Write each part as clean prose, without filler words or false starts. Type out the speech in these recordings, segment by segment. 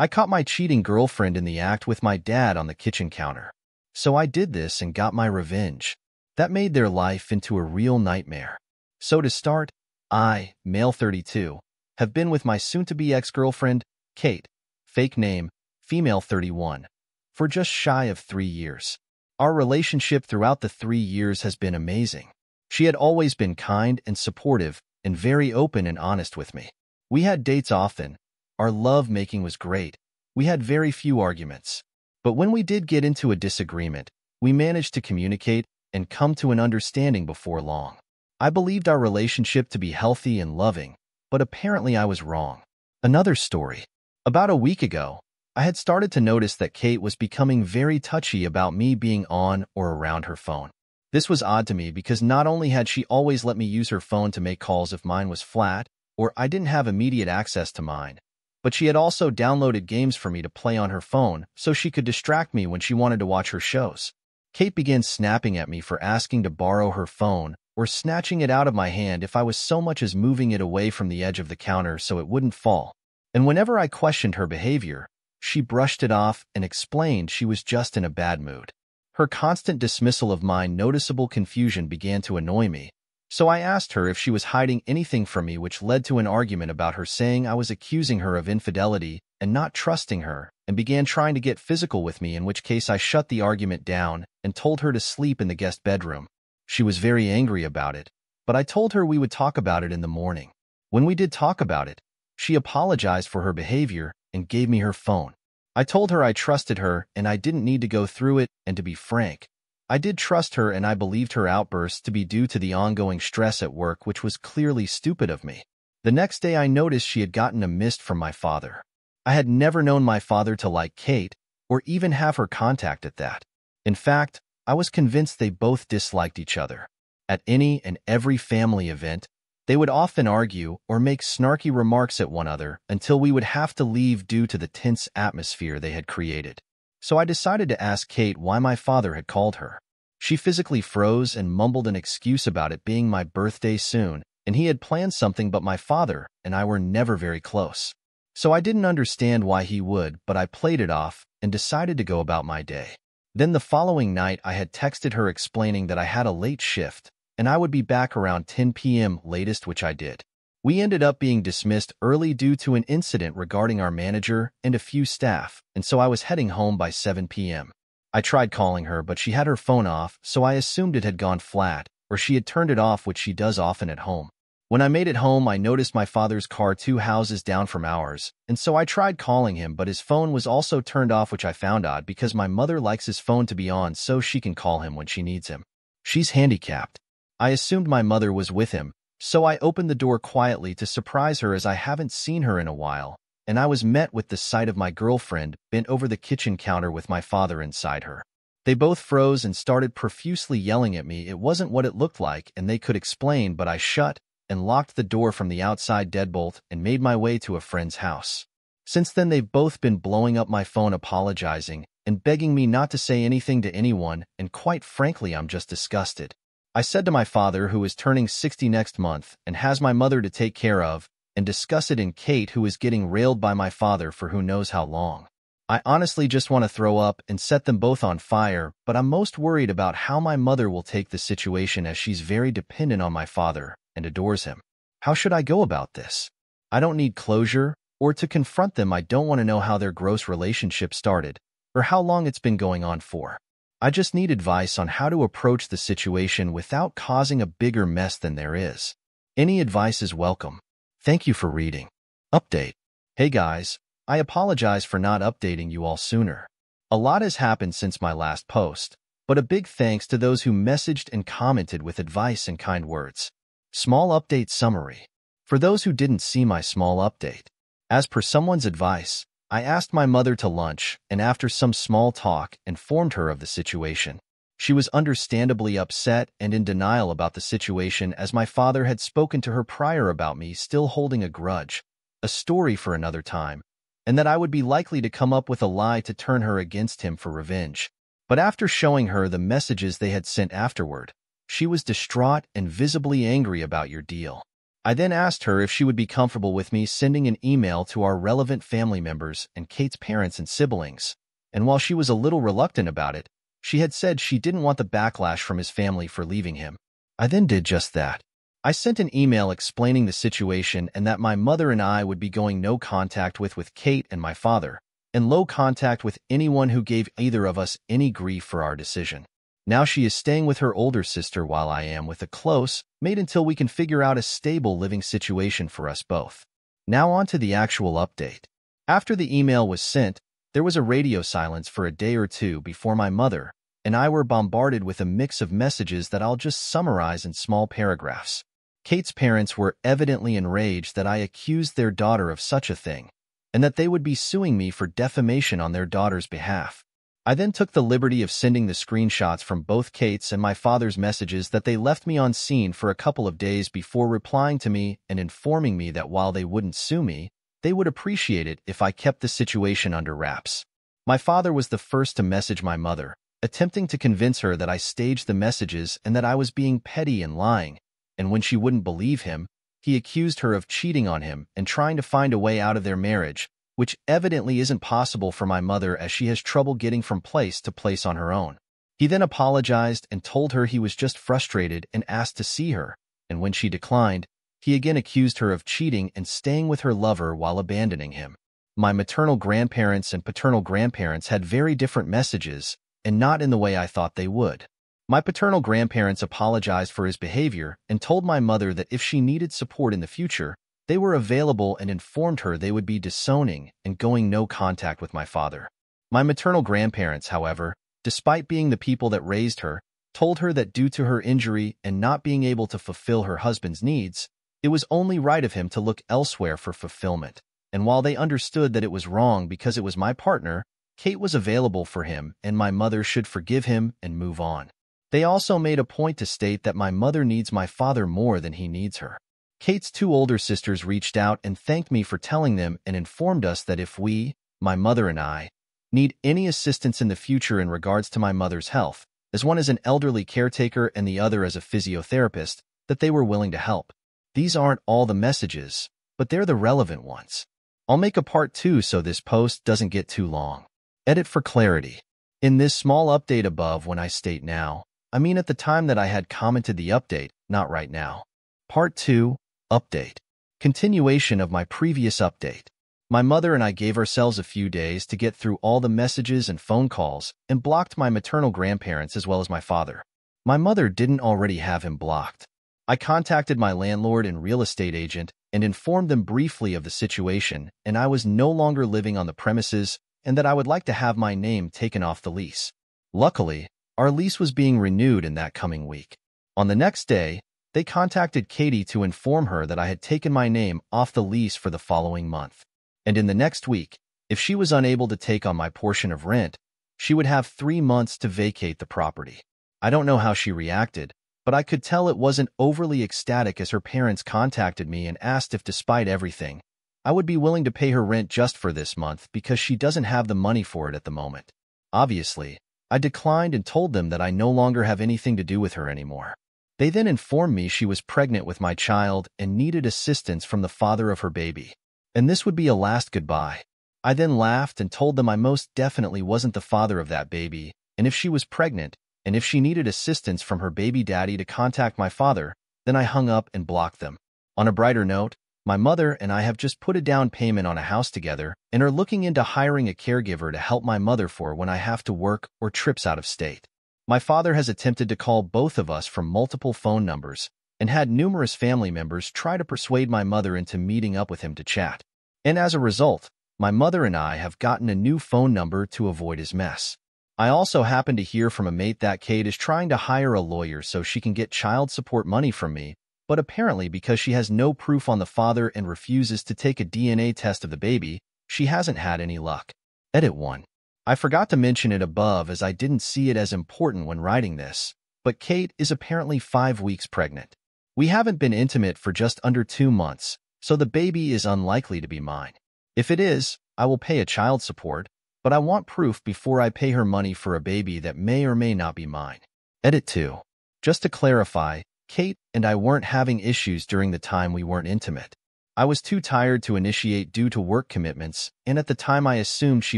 I caught my cheating girlfriend in the act with my dad on the kitchen counter. So I did this and got my revenge. That made their life into a real nightmare. So to start, I, male 32, have been with my soon-to-be ex-girlfriend, Kate, fake name, female 31, for just shy of 3 years. Our relationship throughout the 3 years has been amazing. She had always been kind and supportive and very open and honest with me. We had dates often. Our love-making was great. We had very few arguments. But when we did get into a disagreement, we managed to communicate and come to an understanding before long. I believed our relationship to be healthy and loving, but apparently I was wrong. Another story. About a week ago, I had started to notice that Kate was becoming very touchy about me being on or around her phone. This was odd to me because not only had she always let me use her phone to make calls if mine was flat or I didn't have immediate access to mine, but she had also downloaded games for me to play on her phone so she could distract me when she wanted to watch her shows. Kate began snapping at me for asking to borrow her phone or snatching it out of my hand if I was so much as moving it away from the edge of the counter so it wouldn't fall. And whenever I questioned her behavior, she brushed it off and explained she was just in a bad mood. Her constant dismissal of my noticeable confusion began to annoy me, so I asked her if she was hiding anything from me, which led to an argument about her saying I was accusing her of infidelity and not trusting her, and began trying to get physical with me, in which case I shut the argument down and told her to sleep in the guest bedroom. She was very angry about it, but I told her we would talk about it in the morning. When we did talk about it, she apologized for her behavior and gave me her phone. I told her I trusted her and I didn't need to go through it, and to be frank, I did trust her and I believed her outbursts to be due to the ongoing stress at work, which was clearly stupid of me. The next day I noticed she had gotten a mist from my father. I had never known my father to like Kate or even have her contact at that. In fact, I was convinced they both disliked each other. At any and every family event, they would often argue or make snarky remarks at one another until we would have to leave due to the tense atmosphere they had created. So I decided to ask Kate why my father had called her. She physically froze and mumbled an excuse about it being my birthday soon, and he had planned something, but my father and I were never very close. So I didn't understand why he would, but I played it off and decided to go about my day. Then the following night I had texted her explaining that I had a late shift and I would be back around 10 p.m. latest, which I did. We ended up being dismissed early due to an incident regarding our manager and a few staff, and so I was heading home by 7 p.m. I tried calling her, but she had her phone off, so I assumed it had gone flat, or she had turned it off, which she does often at home. When I made it home, I noticed my father's car 2 houses down from ours, and so I tried calling him, but his phone was also turned off, which I found odd because my mother likes his phone to be on so she can call him when she needs him. She's handicapped. I assumed my mother was with him, so I opened the door quietly to surprise her as I haven't seen her in a while, and I was met with the sight of my girlfriend bent over the kitchen counter with my father inside her. They both froze and started profusely yelling at me. It wasn't what it looked like, and they could explain, but I shut and locked the door from the outside deadbolt and made my way to a friend's house. Since then, they've both been blowing up my phone, apologizing and begging me not to say anything to anyone, and quite frankly, I'm just disgusted. I said to my father, who is turning 60 next month and has my mother to take care of, and discuss it in Kate, who is getting railed by my father for who knows how long. I honestly just want to throw up and set them both on fire, but I'm most worried about how my mother will take the situation, as she's very dependent on my father and adores him. How should I go about this? I don't need closure or to confront them. I don't want to know how their gross relationship started or how long it's been going on for. I just need advice on how to approach the situation without causing a bigger mess than there is. Any advice is welcome. Thank you for reading. Update. Hey guys, I apologize for not updating you all sooner. A lot has happened since my last post, but a big thanks to those who messaged and commented with advice and kind words. Small update summary. For those who didn't see my small update, as per someone's advice, I asked my mother to lunch, and after some small talk, informed her of the situation. She was understandably upset and in denial about the situation, as my father had spoken to her prior about me still holding a grudge, a story for another time, and that I would be likely to come up with a lie to turn her against him for revenge. But after showing her the messages they had sent afterward, she was distraught and visibly angry about your deal. I then asked her if she would be comfortable with me sending an email to our relevant family members and Kate's parents and siblings, and while she was a little reluctant about it, she had said she didn't want the backlash from his family for leaving him. I then did just that. I sent an email explaining the situation and that my mother and I would be going no contact with Kate and my father, and low contact with anyone who gave either of us any grief for our decision. Now she is staying with her older sister while I am with a close mate until we can figure out a stable living situation for us both. Now on to the actual update. After the email was sent, there was a radio silence for a day or two before my mother and I were bombarded with a mix of messages that I'll just summarize in small paragraphs. Kate's parents were evidently enraged that I accused their daughter of such a thing, and that they would be suing me for defamation on their daughter's behalf. I then took the liberty of sending the screenshots from both Kate's and my father's messages that they left me on scene for a couple of days before replying to me and informing me that while they wouldn't sue me, they would appreciate it if I kept the situation under wraps. My father was the first to message my mother, attempting to convince her that I staged the messages and that I was being petty and lying, and when she wouldn't believe him, he accused her of cheating on him and trying to find a way out of their marriage, which evidently isn't possible for my mother as she has trouble getting from place to place on her own. He then apologized and told her he was just frustrated and asked to see her, and when she declined, he again accused her of cheating and staying with her lover while abandoning him. My maternal grandparents and paternal grandparents had very different messages, and not in the way I thought they would. My paternal grandparents apologized for his behavior and told my mother that if she needed support in the future, they were available and informed her they would be disowning and going no contact with my father. My maternal grandparents, however, despite being the people that raised her, told her that due to her injury and not being able to fulfill her husband's needs, it was only right of him to look elsewhere for fulfillment. And while they understood that it was wrong because it was my partner, Kate was available for him and my mother should forgive him and move on. They also made a point to state that my mother needs my father more than he needs her. Kate's two older sisters reached out and thanked me for telling them and informed us that if we, my mother and I, need any assistance in the future in regards to my mother's health, as one is an elderly caretaker and the other as a physiotherapist, that they were willing to help. These aren't all the messages, but they're the relevant ones. I'll make a part 2 so this post doesn't get too long. Edit for clarity. In this small update above when I state now, I mean at the time that I had commented the update, not right now. Part 2, Update. Continuation of my previous update. My mother and I gave ourselves a few days to get through all the messages and phone calls and blocked my maternal grandparents as well as my father. My mother didn't already have him blocked. I contacted my landlord and real estate agent and informed them briefly of the situation and I was no longer living on the premises and that I would like to have my name taken off the lease. Luckily, our lease was being renewed in that coming week. On the next day, they contacted Katie to inform her that I had taken my name off the lease for the following month. And in the next week, if she was unable to take on my portion of rent, she would have 3 months to vacate the property. I don't know how she reacted, but I could tell it wasn't overly ecstatic as her parents contacted me and asked if despite everything, I would be willing to pay her rent just for this month because she doesn't have the money for it at the moment. Obviously, I declined and told them that I no longer have anything to do with her anymore. They then informed me she was pregnant with my child and needed assistance from the father of her baby. And this would be a last goodbye. I then laughed and told them I most definitely wasn't the father of that baby, and if she was pregnant, and if she needed assistance from her baby daddy to contact my father, then I hung up and blocked them. On a brighter note, my mother and I have just put a down payment on a house together and are looking into hiring a caregiver to help my mother for when I have to work or trips out of state. My father has attempted to call both of us from multiple phone numbers and had numerous family members try to persuade my mother into meeting up with him to chat. And as a result, my mother and I have gotten a new phone number to avoid his mess. I also happen to hear from a mate that Kate is trying to hire a lawyer so she can get child support money from me, but apparently because she has no proof on the father and refuses to take a DNA test of the baby, she hasn't had any luck. Edit 1. I forgot to mention it above as I didn't see it as important when writing this, but Kate is apparently 5 weeks pregnant. We haven't been intimate for just under 2 months, so the baby is unlikely to be mine. If it is, I will pay a child support, but I want proof before I pay her money for a baby that may or may not be mine. Edit 2. Just to clarify, Kate and I weren't having issues during the time we weren't intimate. I was too tired to initiate due to work commitments, and at the time I assumed she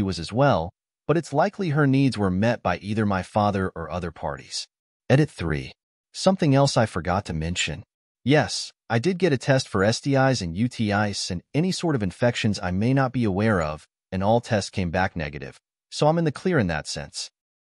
was as well, but it's likely her needs were met by either my father or other parties. Edit 3. Something else I forgot to mention. Yes, I did get a test for STIs and UTIs and any sort of infections I may not be aware of, and all tests came back negative, so I'm in the clear in that sense.